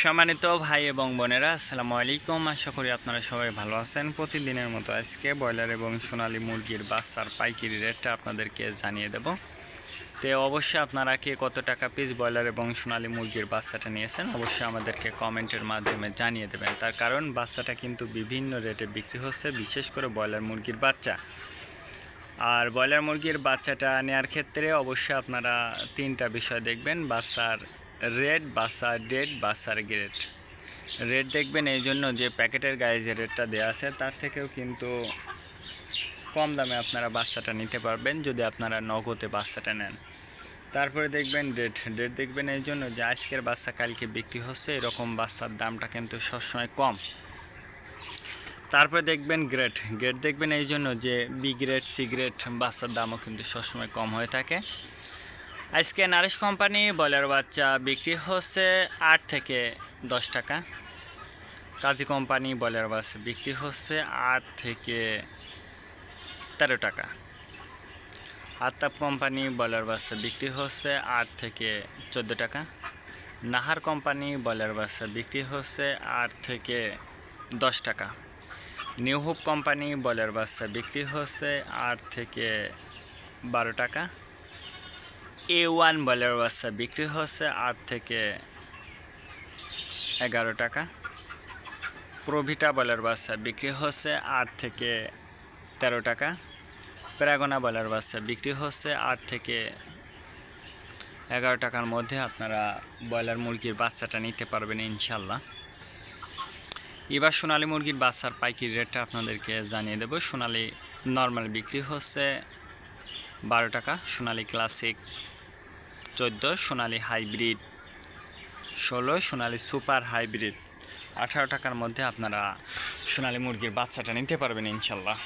সম্মানিত ভাই এবং বোনেরা, আসসালামু আলাইকুম। আশা করি আপনারা সবাই ভালো আছেন। প্রতিদিনের মতো আজকে ব্রয়লার এবং সোনালী মুরগির বাচ্চার পাইকারি রেটটা আপনাদেরকে জানিয়ে দেব। তো অবশ্যই আপনারা কে কত টাকা পিস ব্রয়লার এবং সোনালী মুরগির বাচ্চাটা নিয়েছেন অবশ্যই আমাদেরকে কমেন্টের মাধ্যমে জানিয়ে দেবেন। তার কারণ বাচ্চাটা কিন্তু বিভিন্ন রেটে বিক্রি হচ্ছে, বিশেষ করে ব্রয়লার মুরগির বাচ্চা। আর ব্রয়লার মুরগির বাচ্চাটা নেওয়ার ক্ষেত্রে অবশ্যই আপনারা তিনটা বিষয় দেখবেন: বাচ্চার রেট, বাচ্চার ডেট, বাচ্চার গ্রেড। রেট দেখবেন এই জন্য যে প্যাকেটের গায়ে যে রেটটা দেওয়া আছে তার থেকেও কিন্তু কম দামে আপনারা বাচ্চাটা নিতে পারবেন যদি আপনারা নগদে বাচ্চাটা নেন। তারপরে দেখবেন ডেট। ডেট দেখবেন এই জন্য যে আজকের বাচ্চা কালকে বিক্রি হচ্ছে, এরকম বাচ্চার দামটা কিন্তু সবসময় কম। তারপরে দেখবেন গ্রেড। গ্রেড দেখবেন এই জন্য যে বি গ্রেড, সি গ্রেড বাচ্চার দামও কিন্তু সবসময় কম হয়ে থাকে। আজকে নারিশ কোম্পানি ব্রয়লার বাচ্চা বিক্রি হচ্ছে 8 থেকে 10 টাকা। কাজী কোম্পানি ব্রয়লার বাচ্চা বিক্রি হচ্ছে 8 থেকে 13 টাকা। আতাপ কোম্পানি ব্রয়লার বাচ্চা বিক্রি হচ্ছে 8 থেকে 14 টাকা। নাহার কোম্পানি ব্রয়লার বাচ্চা বিক্রি হচ্ছে 8 থেকে 10 টাকা। নিউ হোপ কোম্পানি ব্রয়লার বাচ্চা বিক্রি হচ্ছে 8 থেকে 12 টাকা। A1 ব্রয়লার বাচ্চা বিক্রি হচ্ছে 8 থেকে 11 টাকা। প্রভিটা ব্রয়লার বাচ্চা বিক্রি হচ্ছে 8 থেকে 13 টাকা। প্যারাগোনা ব্রয়লার বাচ্চা বিক্রি হচ্ছে 8 থেকে 11 টাকার মধ্যে আপনারা ব্রয়লার মুরগির বাচ্চাটা নিতে পারবেন ইনশাল্লাহ। এবার সোনালী মুরগির বাচ্চার পাইকারি রেটটা আপনাদেরকে জানিয়ে দেব। সোনালী নর্মাল বিক্রি হচ্ছে 12 টাকা, সোনালী ক্লাসিক 14, সোনালী হাইব্রিড 16, সোনালী সুপার হাইব্রিড 18 টাকার মধ্যে আপনারা সোনালী মুরগির বাচ্চাটা নিতে পারবেন ইনশাল্লাহ।